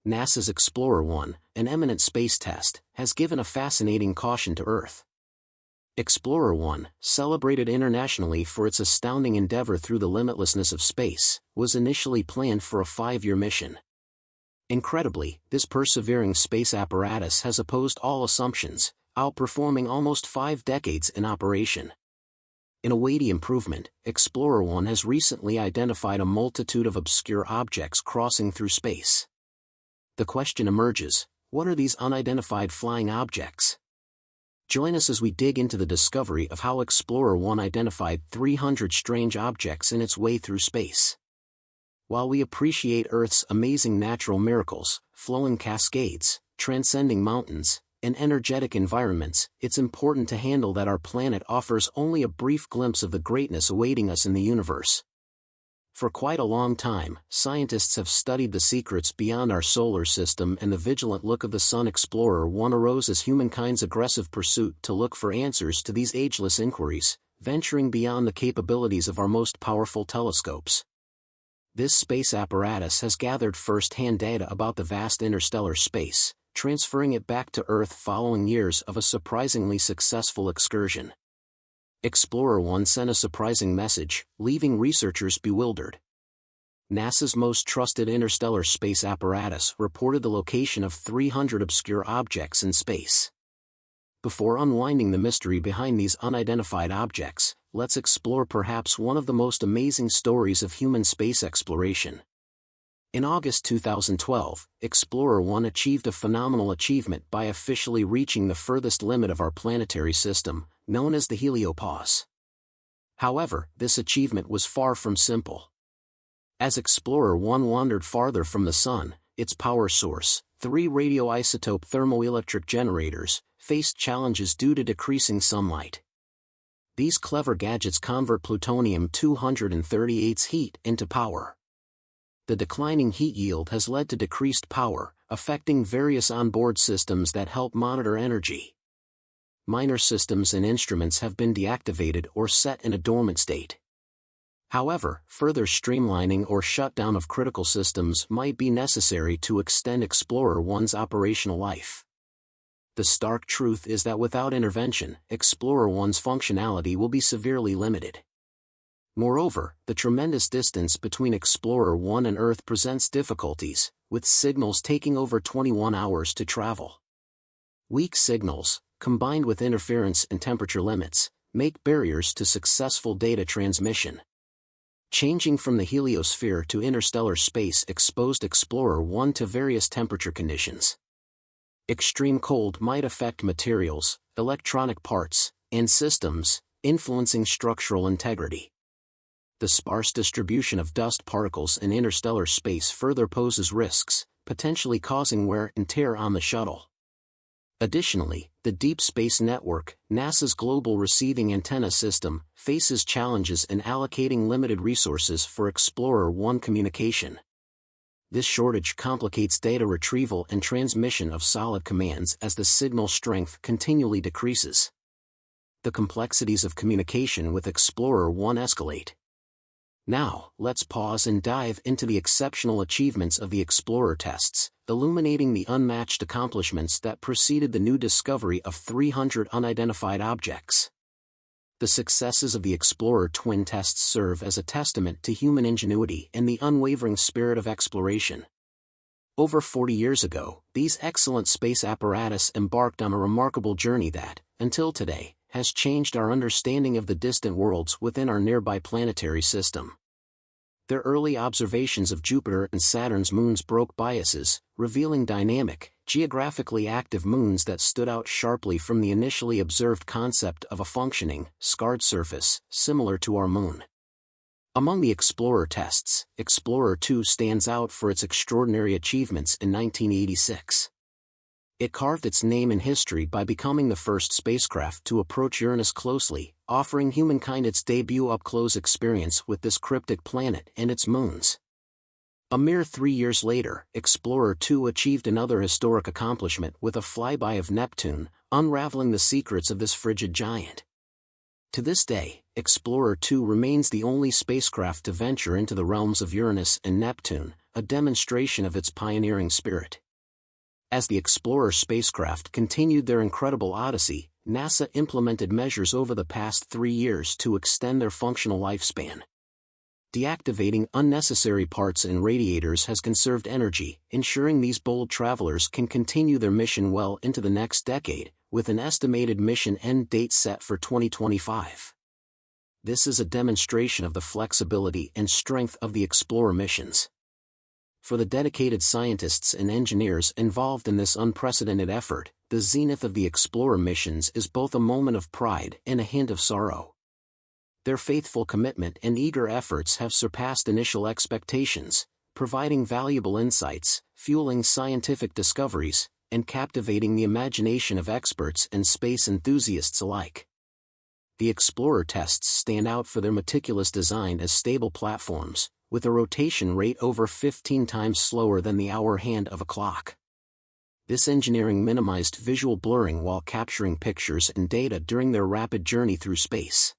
NASA's Explorer-1, an eminent space test, has given a fascinating caution to Earth. Explorer-1, celebrated internationally for its astounding endeavor through the limitlessness of space, was initially planned for a 5-year mission. Incredibly, this persevering space apparatus has opposed all assumptions, outperforming almost 5 decades in operation. In a weighty improvement, Explorer-1 has recently identified a multitude of obscure objects crossing through space. The question emerges, what are these unidentified flying objects? Join us as we dig into the discovery of how Explorer-1 identified 300 strange objects in its way through space. While we appreciate Earth's amazing natural miracles, flowing cascades, transcending mountains, and energetic environments, it's important to handle that our planet offers only a brief glimpse of the greatness awaiting us in the universe. For quite a long time, scientists have studied the secrets beyond our solar system, and the vigilant look of the Sun. Explorer-1 arose as humankind's aggressive pursuit to look for answers to these ageless inquiries, venturing beyond the capabilities of our most powerful telescopes. This space apparatus has gathered first-hand data about the vast interstellar space, transferring it back to Earth following years of a surprisingly successful excursion. Explorer-1 sent a surprising message, leaving researchers bewildered. NASA's most trusted interstellar space apparatus reported the location of 300 obscure objects in space. Before unwinding the mystery behind these unidentified objects, let's explore perhaps one of the most amazing stories of human space exploration. In August 2012, Explorer-1 achieved a phenomenal achievement by officially reaching the furthest limit of our planetary system, known as the heliopause. However, this achievement was far from simple. As Explorer-1 wandered farther from the Sun, its power source, 3 radioisotope thermoelectric generators, faced challenges due to decreasing sunlight. These clever gadgets convert plutonium-238's heat into power. The declining heat yield has led to decreased power, affecting various onboard systems that help monitor energy. Minor systems and instruments have been deactivated or set in a dormant state. However, further streamlining or shutdown of critical systems might be necessary to extend Explorer-1's operational life. The stark truth is that without intervention, Explorer-1's functionality will be severely limited. Moreover, the tremendous distance between Explorer-1 and Earth presents difficulties, with signals taking over 21 hours to travel. Weak signals, combined with interference and temperature limits, make barriers to successful data transmission. Changing from the heliosphere to interstellar space exposed Explorer-1 to various temperature conditions. Extreme cold might affect materials, electronic parts, and systems, influencing structural integrity. The sparse distribution of dust particles in interstellar space further poses risks, potentially causing wear and tear on the shuttle. Additionally, the Deep Space Network, NASA's global receiving antenna system, faces challenges in allocating limited resources for Explorer-1 communication. This shortage complicates data retrieval and transmission of solid commands as the signal strength continually decreases. The complexities of communication with Explorer-1 escalate. Now, let's pause and dive into the exceptional achievements of the Explorer tests, illuminating the unmatched accomplishments that preceded the new discovery of 300 unidentified objects. The successes of the Explorer twin tests serve as a testament to human ingenuity and the unwavering spirit of exploration. Over 40 years ago, these excellent space apparatus embarked on a remarkable journey that, until today, has changed our understanding of the distant worlds within our nearby planetary system. Their early observations of Jupiter and Saturn's moons broke biases, revealing dynamic, geographically active moons that stood out sharply from the initially observed concept of a functioning, scarred surface, similar to our moon. Among the Explorer tests, Explorer-2 stands out for its extraordinary achievements in 1986. It carved its name in history by becoming the first spacecraft to approach Uranus closely, offering humankind its debut up-close experience with this cryptic planet and its moons. A mere 3 years later, Explorer-2 achieved another historic accomplishment with a flyby of Neptune, unraveling the secrets of this frigid giant. To this day, Explorer 2 remains the only spacecraft to venture into the realms of Uranus and Neptune, a demonstration of its pioneering spirit. As the Explorer spacecraft continued their incredible odyssey, NASA implemented measures over the past 3 years to extend their functional lifespan. Deactivating unnecessary parts and radiators has conserved energy, ensuring these bold travelers can continue their mission well into the next decade, with an estimated mission end date set for 2025. This is a demonstration of the flexibility and strength of the Explorer missions. For the dedicated scientists and engineers involved in this unprecedented effort, the zenith of the Explorer missions is both a moment of pride and a hint of sorrow. Their faithful commitment and eager efforts have surpassed initial expectations, providing valuable insights, fueling scientific discoveries, and captivating the imagination of experts and space enthusiasts alike. The Explorer tests stand out for their meticulous design as stable platforms, with a rotation rate over 15 times slower than the hour hand of a clock. This engineering minimized visual blurring while capturing pictures and data during their rapid journey through space.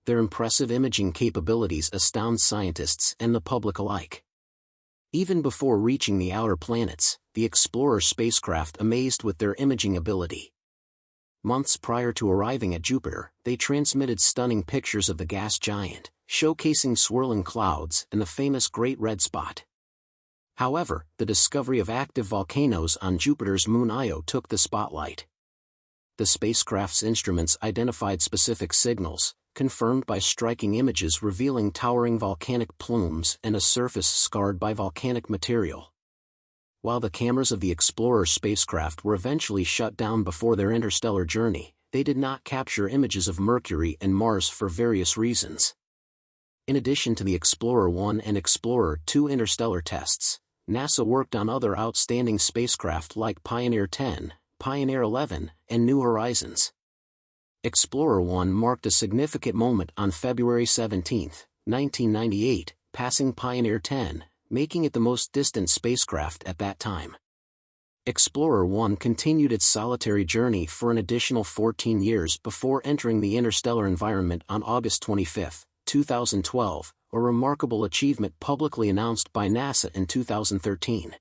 Their impressive imaging capabilities astound scientists and the public alike. Even before reaching the outer planets, the Explorer spacecraft amazed with their imaging ability. Months prior to arriving at Jupiter, they transmitted stunning pictures of the gas giant, showcasing swirling clouds and the famous Great Red Spot. However, the discovery of active volcanoes on Jupiter's moon Io took the spotlight. The spacecraft's instruments identified specific signals, confirmed by striking images revealing towering volcanic plumes and a surface scarred by volcanic material. While the cameras of the Explorer spacecraft were eventually shut down before their interstellar journey, they did not capture images of Mercury and Mars for various reasons. In addition to the Explorer 1 and Explorer 2 interstellar tests, NASA worked on other outstanding spacecraft like Pioneer 10, Pioneer 11, and New Horizons. Explorer 1 marked a significant moment on February 17, 1998, passing Pioneer 10, making it the most distant spacecraft at that time. Explorer 1 continued its solitary journey for an additional 14 years before entering the interstellar environment on August 25, 2012, a remarkable achievement publicly announced by NASA in 2013.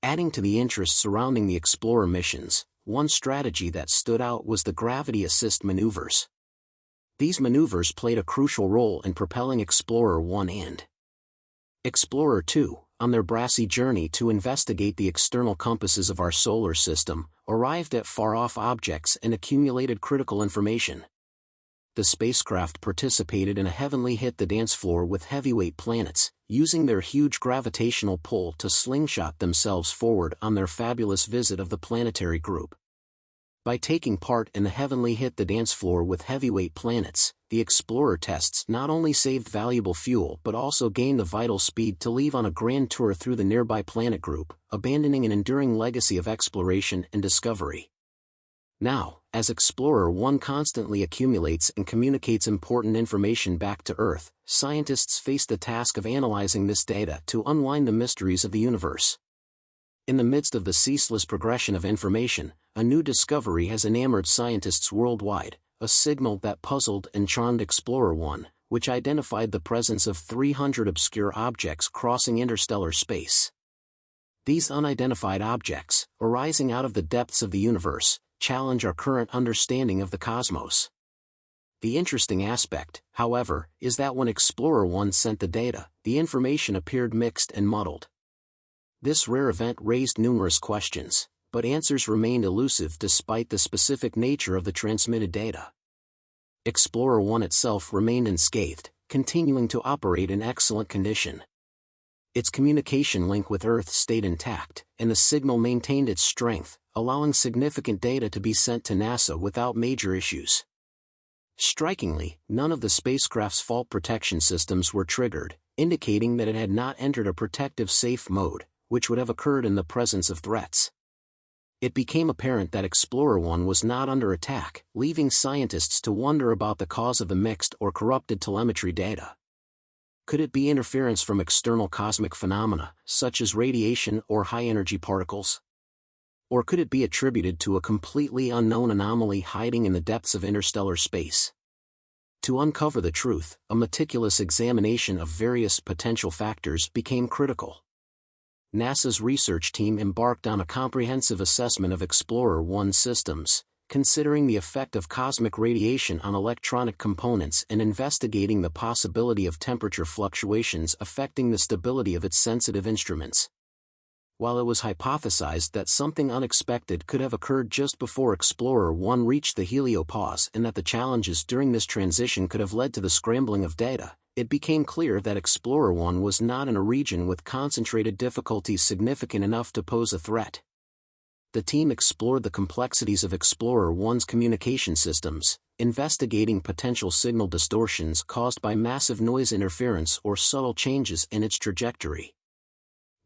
Adding to the interest surrounding the Explorer missions, one strategy that stood out was the gravity assist maneuvers. These maneuvers played a crucial role in propelling Explorer 1 and Explorer 2, on their brassy journey to investigate the external compasses of our solar system, arrived at far-off objects and accumulated critical information. The spacecraft participated in a heavenly hit the dance floor with heavyweight planets, using their huge gravitational pull to slingshot themselves forward on their fabulous visit of the planetary group. By taking part in the heavenly hit the dance floor with heavyweight planets, the Explorer tests not only saved valuable fuel but also gained the vital speed to leave on a grand tour through the nearby planet group, abandoning an enduring legacy of exploration and discovery. Now, as Explorer 1 constantly accumulates and communicates important information back to Earth, scientists face the task of analyzing this data to unwind the mysteries of the universe. In the midst of the ceaseless progression of information, a new discovery has enamored scientists worldwide, a signal that puzzled and charmed Explorer 1, which identified the presence of 300 obscure objects crossing interstellar space. These unidentified objects, arising out of the depths of the universe, challenge our current understanding of the cosmos. The interesting aspect, however, is that when Explorer 1 sent the data, the information appeared mixed and muddled. This rare event raised numerous questions, but answers remained elusive despite the specific nature of the transmitted data. Explorer 1 itself remained unscathed, continuing to operate in excellent condition. Its communication link with Earth stayed intact, and the signal maintained its strength, allowing significant data to be sent to NASA without major issues. Strikingly, none of the spacecraft's fault protection systems were triggered, indicating that it had not entered a protective safe mode, which would have occurred in the presence of threats. It became apparent that Explorer 1 was not under attack, leaving scientists to wonder about the cause of the mixed or corrupted telemetry data. Could it be interference from external cosmic phenomena, such as radiation or high-energy particles? Or could it be attributed to a completely unknown anomaly hiding in the depths of interstellar space? To uncover the truth, a meticulous examination of various potential factors became critical. NASA's research team embarked on a comprehensive assessment of Explorer-1 systems, considering the effect of cosmic radiation on electronic components and investigating the possibility of temperature fluctuations affecting the stability of its sensitive instruments. While it was hypothesized that something unexpected could have occurred just before Explorer-1 reached the heliopause and that the challenges during this transition could have led to the scrambling of data, it became clear that Explorer-1 was not in a region with concentrated difficulties significant enough to pose a threat. The team explored the complexities of Explorer-1's communication systems, investigating potential signal distortions caused by massive noise interference or subtle changes in its trajectory.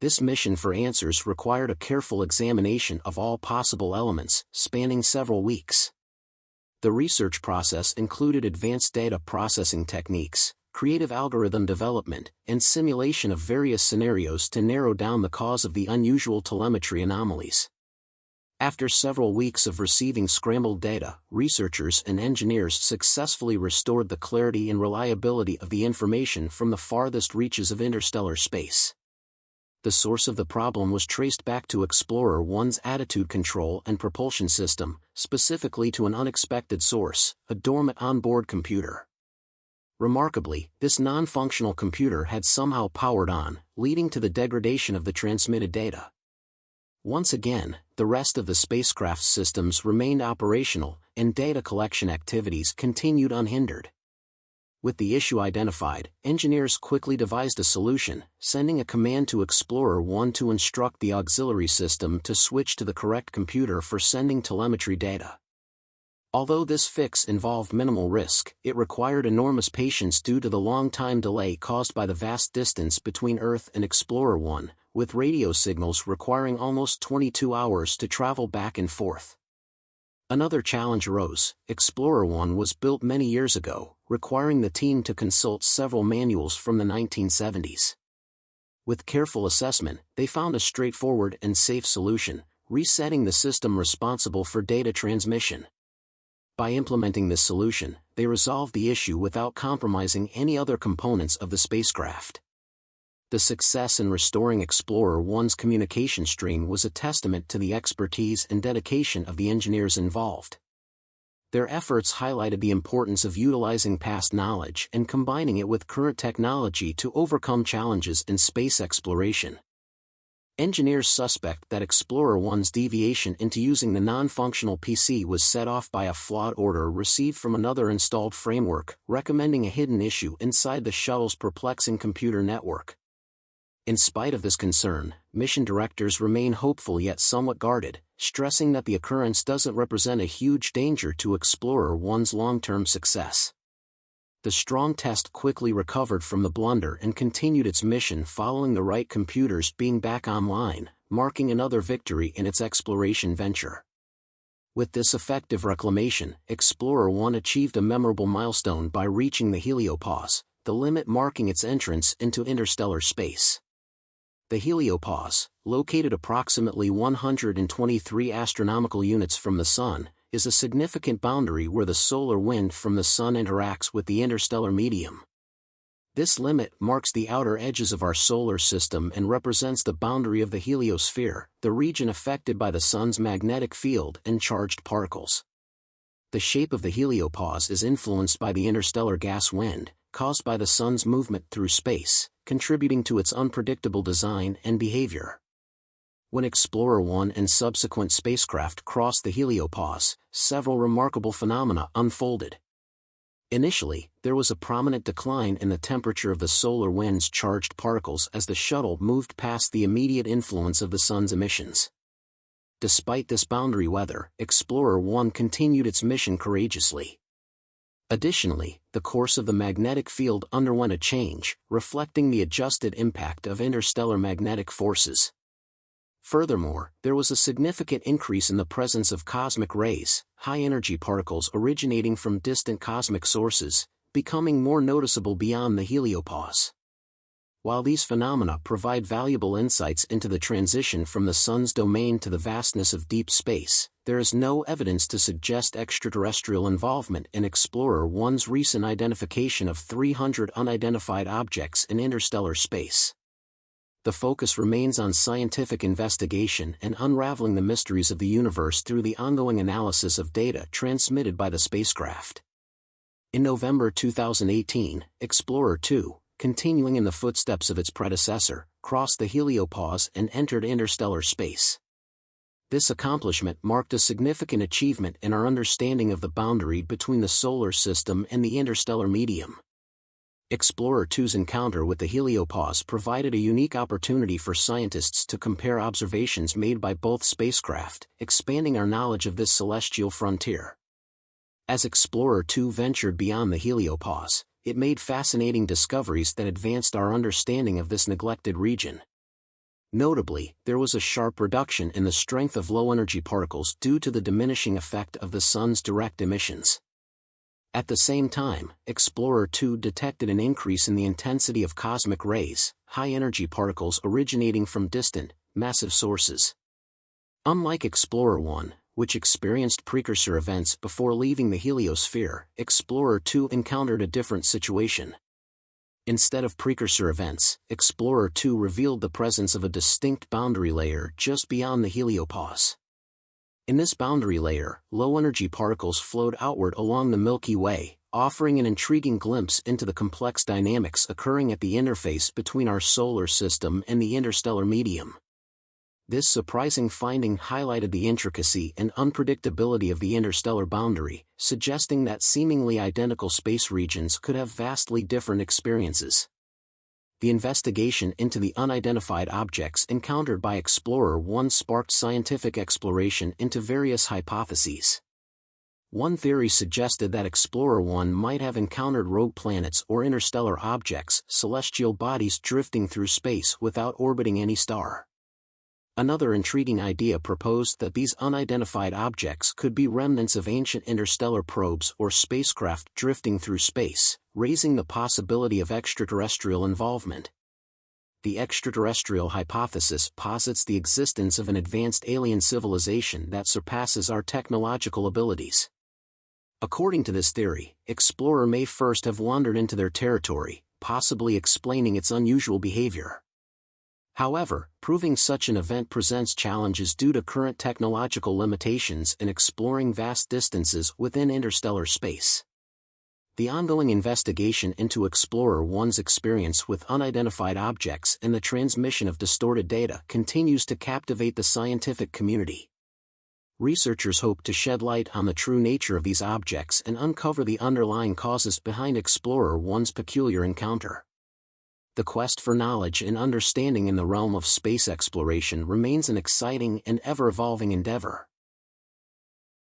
This mission for answers required a careful examination of all possible elements, spanning several weeks. The research process included advanced data processing techniques, creative algorithm development, and simulation of various scenarios to narrow down the cause of the unusual telemetry anomalies. After several weeks of receiving scrambled data, researchers and engineers successfully restored the clarity and reliability of the information from the farthest reaches of interstellar space. The source of the problem was traced back to Explorer-1's attitude control and propulsion system, specifically to an unexpected source, a dormant onboard computer. Remarkably, this non-functional computer had somehow powered on, leading to the degradation of the transmitted data. Once again, the rest of the spacecraft's systems remained operational, and data collection activities continued unhindered. With the issue identified, engineers quickly devised a solution, sending a command to Explorer-1 to instruct the auxiliary system to switch to the correct computer for sending telemetry data. Although this fix involved minimal risk, it required enormous patience due to the long time delay caused by the vast distance between Earth and Explorer-1, with radio signals requiring almost 22 hours to travel back and forth. Another challenge arose. Explorer-1 was built many years ago, requiring the team to consult several manuals from the 1970s. With careful assessment, they found a straightforward and safe solution, resetting the system responsible for data transmission. By implementing this solution, they resolved the issue without compromising any other components of the spacecraft. The success in restoring Explorer-1's communication stream was a testament to the expertise and dedication of the engineers involved. Their efforts highlighted the importance of utilizing past knowledge and combining it with current technology to overcome challenges in space exploration. Engineers suspect that Explorer-1's deviation into using the non-functional PC was set off by a flawed order received from another installed framework, recommending a hidden issue inside the shuttle's perplexing computer network. In spite of this concern, mission directors remain hopeful yet somewhat guarded, stressing that the occurrence doesn't represent a huge danger to Explorer-1's long-term success. The strong test quickly recovered from the blunder and continued its mission following the right computers being back online, marking another victory in its exploration venture. With this effective reclamation, Explorer-1 achieved a memorable milestone by reaching the heliopause, the limit marking its entrance into interstellar space. The heliopause, located approximately 123 astronomical units from the Sun, is a significant boundary where the solar wind from the Sun interacts with the interstellar medium. This limit marks the outer edges of our solar system and represents the boundary of the heliosphere, the region affected by the Sun's magnetic field and charged particles. The shape of the heliopause is influenced by the interstellar gas wind, caused by the Sun's movement through space, contributing to its unpredictable design and behavior. When Explorer-1 and subsequent spacecraft crossed the heliopause, several remarkable phenomena unfolded. Initially, there was a prominent decline in the temperature of the solar wind's charged particles as the shuttle moved past the immediate influence of the Sun's emissions. Despite this boundary weather, Explorer-1 continued its mission courageously. Additionally, the course of the magnetic field underwent a change, reflecting the adjusted impact of interstellar magnetic forces. Furthermore, there was a significant increase in the presence of cosmic rays, high-energy particles originating from distant cosmic sources, becoming more noticeable beyond the heliopause. While these phenomena provide valuable insights into the transition from the Sun's domain to the vastness of deep space, there is no evidence to suggest extraterrestrial involvement in Explorer 1's recent identification of 300 unidentified objects in interstellar space. The focus remains on scientific investigation and unraveling the mysteries of the universe through the ongoing analysis of data transmitted by the spacecraft. In November 2018, Explorer 2, continuing in the footsteps of its predecessor, crossed the heliopause and entered interstellar space. This accomplishment marked a significant achievement in our understanding of the boundary between the solar system and the interstellar medium. Explorer 2's encounter with the heliopause provided a unique opportunity for scientists to compare observations made by both spacecraft, expanding our knowledge of this celestial frontier. As Explorer 2 ventured beyond the heliopause, it made fascinating discoveries that advanced our understanding of this neglected region. Notably, there was a sharp reduction in the strength of low-energy particles due to the diminishing effect of the Sun's direct emissions. At the same time, Explorer 2 detected an increase in the intensity of cosmic rays, high-energy particles originating from distant, massive sources. Unlike Explorer 1, which experienced precursor events before leaving the heliosphere, Explorer 2 encountered a different situation. Instead of precursor events, Explorer 2 revealed the presence of a distinct boundary layer just beyond the heliopause. In this boundary layer, low-energy particles flowed outward along the Milky Way, offering an intriguing glimpse into the complex dynamics occurring at the interface between our solar system and the interstellar medium. This surprising finding highlighted the intricacy and unpredictability of the interstellar boundary, suggesting that seemingly identical space regions could have vastly different experiences. The investigation into the unidentified objects encountered by Explorer 1 sparked scientific exploration into various hypotheses. One theory suggested that Explorer 1 might have encountered rogue planets or interstellar objects, celestial bodies drifting through space without orbiting any star. Another intriguing idea proposed that these unidentified objects could be remnants of ancient interstellar probes or spacecraft drifting through space, raising the possibility of extraterrestrial involvement. The extraterrestrial hypothesis posits the existence of an advanced alien civilization that surpasses our technological abilities. According to this theory, Explorer may first have wandered into their territory, possibly explaining its unusual behavior. However, proving such an event presents challenges due to current technological limitations in exploring vast distances within interstellar space. The ongoing investigation into Explorer 1's experience with unidentified objects and the transmission of distorted data continues to captivate the scientific community. Researchers hope to shed light on the true nature of these objects and uncover the underlying causes behind Explorer 1's peculiar encounter. The quest for knowledge and understanding in the realm of space exploration remains an exciting and ever-evolving endeavor.